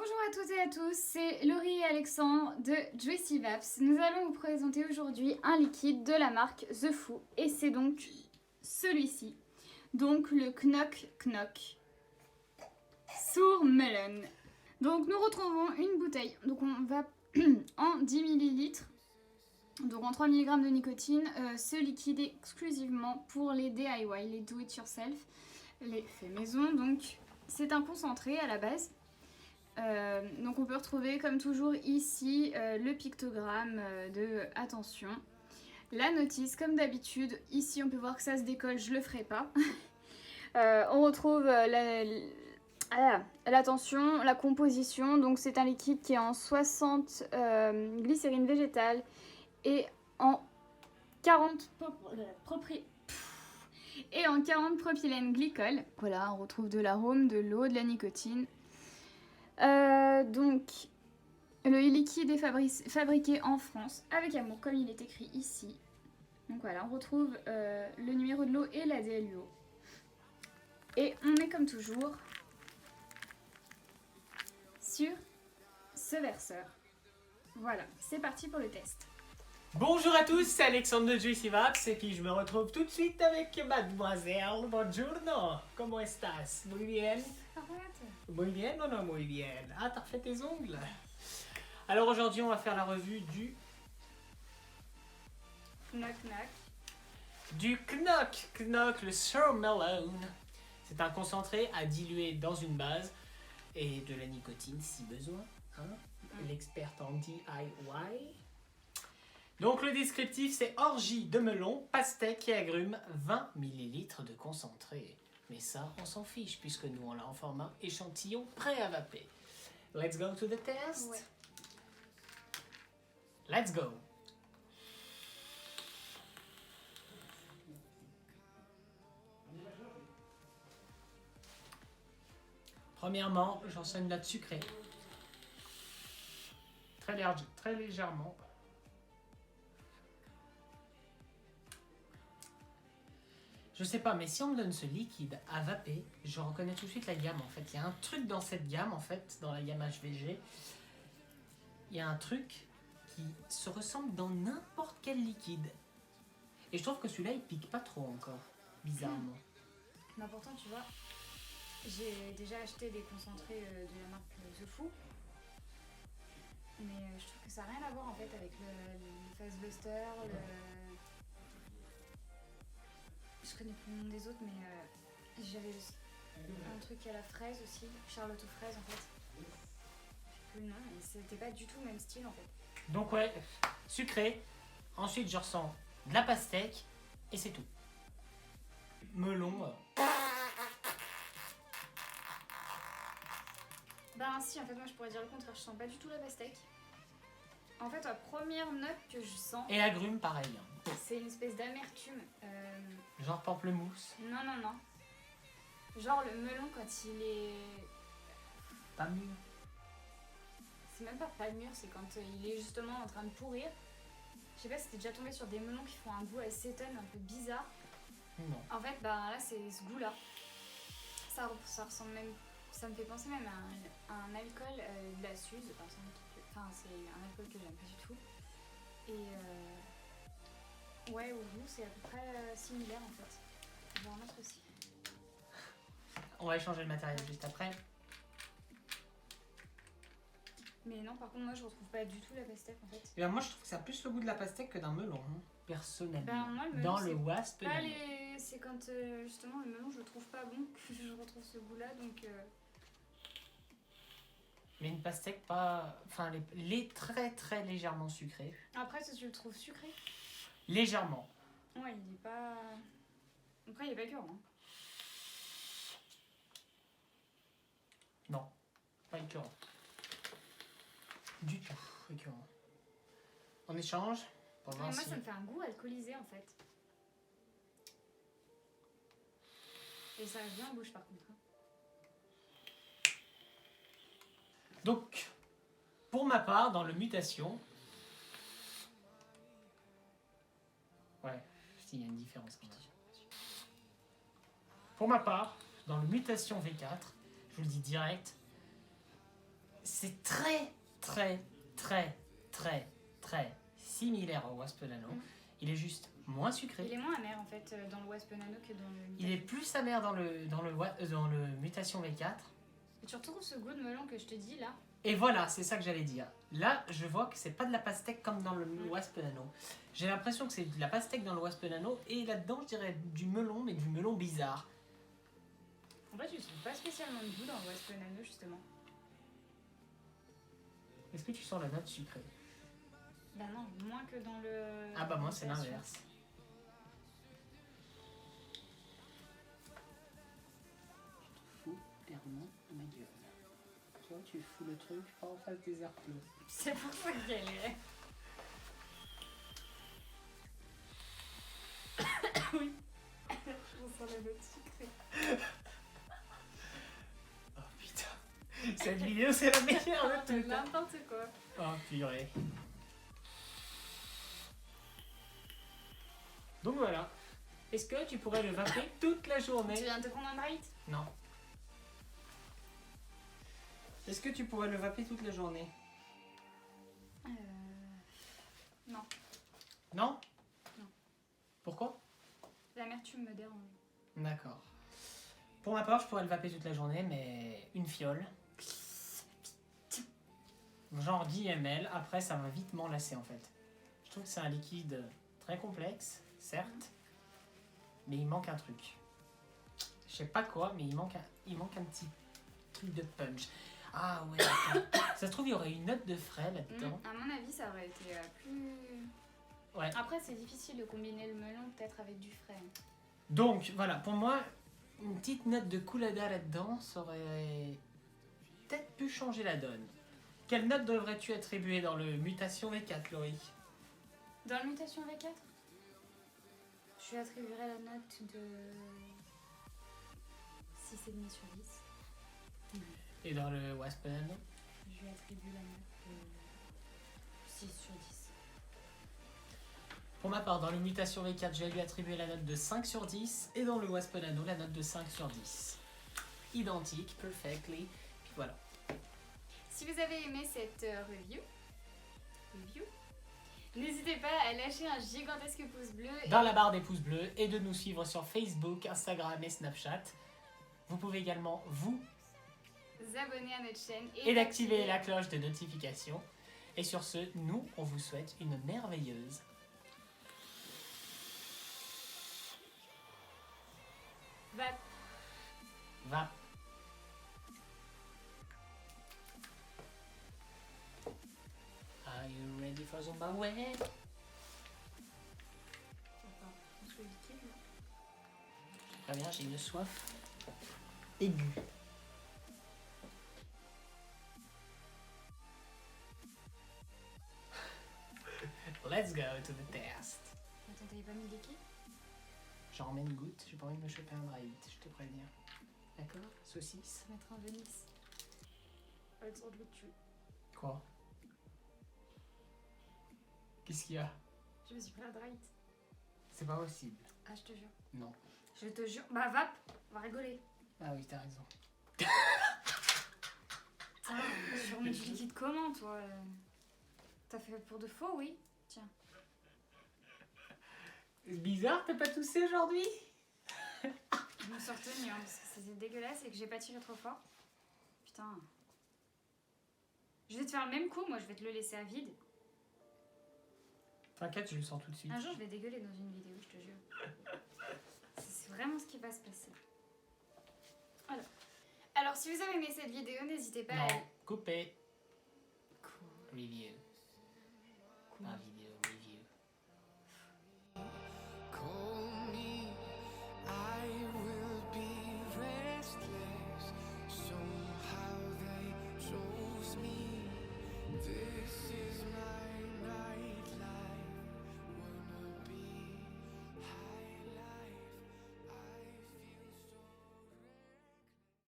Bonjour à toutes et à tous, c'est Laurie et Alexandre de Juicy Vaps. Nous allons vous présenter aujourd'hui un liquide de la marque The Foo et c'est donc celui-ci, donc le Knock Knock Sour Melon. Donc nous retrouvons une bouteille, donc on va en 10 ml, donc en 3 mg de nicotine. Ce liquide est exclusivement pour les DIY, les do it yourself, les faits maison. Donc c'est un concentré à la base. Donc on peut retrouver comme toujours ici le pictogramme de attention, la notice comme d'habitude. Ici on peut voir que ça se décolle, je le ferai pas. On retrouve l'attention, la composition. Donc c'est un liquide qui est en 60 glycérine végétale et en 40 propylène glycol. Voilà, on retrouve de l'arôme, de l'eau, de la nicotine. Donc, le liquide est fabriqué en France avec amour, comme il est écrit ici. Donc voilà, on retrouve le numéro de l'eau et la DLUO. Et on est comme toujours sur ce verseur. Voilà, c'est parti pour le test. Bonjour à tous, c'est Alexandre de Juicy Vaps et puis je me retrouve tout de suite avec mademoiselle. Buongiorno, ¿cómo estás? Muy bien? Muy bien ou non muy bien? Ah, t'as refait tes ongles? Alors aujourd'hui, on va faire la revue du Knock knock. Knock Knock, le Sour Melon. C'est un concentré à diluer dans une base et de la nicotine si besoin. Hein? L'experte en DIY. Donc le descriptif, c'est orgie de melon, pastèque et agrumes, 20 ml de concentré. Mais ça, on s'en fiche puisque nous, on l'a en format échantillon prêt à vaper. Let's go to the test. Ouais. Let's go. Premièrement, j'en sens une note sucrée. Très légèrement. Je sais pas, mais si on me donne ce liquide à vaper, je reconnais tout de suite la gamme en fait. Il y a un truc dans cette gamme en fait, dans la gamme HVG. Il y a un truc qui se ressemble dans n'importe quel liquide. Et je trouve que celui-là il pique pas trop encore, bizarrement. Mais pourtant, tu vois, j'ai déjà acheté des concentrés de la marque The Foo. Mais je trouve que ça n'a rien à voir en fait avec le Fast Buster, Je connais plus le nom des autres, mais j'avais un truc à la fraise aussi, Charlotte aux fraises en fait. Je sais plus le nom, mais c'était pas du tout le même style en fait. Donc ouais, sucré. Ensuite je ressens de la pastèque et c'est tout. Melon. Ben si, en fait moi je pourrais dire le contraire, je sens pas du tout la pastèque. En fait la première note que je sens, Et agrumes pareil. c'est une espèce d'amertume. Genre pamplemousse. Non. Genre le melon quand il est... Pas mûr. C'est même pas mûr, c'est quand il est justement en train de pourrir. Je sais pas si t'es déjà tombé sur des melons qui font un goût acétone un peu bizarre. Non. En fait, bah là c'est ce goût-là. Ça ressemble même... Ça me fait penser même à un alcool de la Suze. Enfin, c'est un alcool que j'aime pas du tout. Et ouais, au goût c'est à peu près similaire en fait. Je vais en mettre aussi. On va échanger le matériel juste après. Mais non, par contre, moi je retrouve pas du tout la pastèque en fait. Et ben moi je trouve que ça a plus le goût de la pastèque que d'un melon, hein, personnellement. Ben, moi, le melon, dans le c'est wasp. pas c'est quand justement le melon je le trouve pas bon que je retrouve ce goût là donc. Mais une pastèque pas. Enfin, les très légèrement sucrée. Après, si tu le trouves sucré. Légèrement. Ouais, il est pas. Après, il est pas dur. Hein. Non, pas écœurant. Du tout écœurant. On échange pour voir Mais moi, si... ça me fait un goût alcoolisé en fait. Et ça reste bien en bouche par contre. Hein. Donc, pour ma part, dans le mutation... Ouais, s'il y a une différence. Quand même. Pour ma part, dans le mutation V4, je vous le dis direct, c'est très, très, très, très, très similaire au Waspenano. Il est juste moins sucré. Il est moins amer en fait dans le Waspenano que dans le... Il est plus amer dans le Mutation V4. Et tu retrouves ce goût de melon que je te dis là. Et voilà, c'est ça que j'allais dire. Là, je vois que c'est pas de la pastèque comme dans le Waspenano. J'ai l'impression que c'est de la pastèque dans le Waspenano. Et là-dedans, je dirais du melon, mais du melon bizarre. En fait, je trouve pas spécialement de goût dans le Waspenano justement. Est-ce que tu sens la note sucrée? Bah non, moins que dans le... Ah bah moi, c'est Mutation. l'inverse. Fous clairement ma gueule. Toi, tu fous le truc pas en face des airs clos. C'est pour ça qu'elle est... Oui. Je sens la note sucrée. Oh putain. Cette vidéo, c'est la meilleure de tout. N'importe quoi. Oh purée. Donc voilà. Est-ce que tu pourrais le vaper toute la Tu journée? viens de te prendre un bright? Non. Est-ce que tu pourrais le vaper toute la journée? Non. Non? Non. Pourquoi? L'amertume me dérange. D'accord. Pour ma part, je pourrais le vaper toute la journée, mais une fiole. Genre 10 ml, après ça va vite m'enlacer en fait. Je trouve que c'est un liquide très complexe, certes, mais il manque un truc. Je sais pas quoi, mais il manque un petit truc de punch. Ah ouais, attends. Ça se trouve, il y aurait une note de frais là-dedans. À mon avis, ça aurait été plus... Ouais. Après, c'est difficile de combiner le melon peut-être avec du frais. Donc voilà, pour moi, une petite note de Coulada là-dedans, ça aurait peut-être pu changer la donne. Quelle note devrais-tu attribuer dans le Mutation V4, Laurie? Dans le Mutation V4, je lui attribuerai la note de 6,5 sur 10. Et dans le Waspenano? Je lui attribue la note de 6 sur 10. Pour ma part, dans le Mutation V4, je vais lui attribuer la note de 5 sur 10. Et dans le Waspenano, la note de 5 sur 10. Identique, perfectly. Puis voilà. Si vous avez aimé cette review, n'hésitez pas à lâcher un gigantesque pouce bleu. Dans la barre des pouces bleus et de nous suivre sur Facebook, Instagram et Snapchat. Vous pouvez également vous abonner à notre chaîne et d'activer la cloche de notification. Et sur ce, nous, on vous souhaite une merveilleuse va. Are you ready for Zimbabwe? Très bien, j'ai une soif aiguë. Let's go to the test. Attends, t'avais pas mis le liquide? J'en remets une goutte, j'ai pas envie de me choper un drive, je te préviens. D'accord? Saucisse. Mettre un Venise. Alexandre le tue. Quoi? Qu'est-ce qu'il y a? Je me suis pris un drive. C'est pas possible. Ah, je te jure. Non. Je te jure. Bah, va, on va rigoler. Ah oui, t'as raison. Ah, tu remets du liquide comment, toi? T'as fait pour de faux, oui? Tiens. C'est bizarre, t'as pas toussé aujourd'hui? Je me suis retenue, hein, parce que c'était dégueulasse et que j'ai pas tiré trop fort. Putain. Je vais te faire le même coup, moi, je vais te le laisser à vide. T'inquiète, je le sens tout de suite. Un jour, je vais dégueuler dans une vidéo, je te jure. C'est vraiment ce qui va se passer. Alors, si vous avez aimé cette vidéo, n'hésitez pas à... Non, coupé. Cool. Review. Cool. Pas vidéo.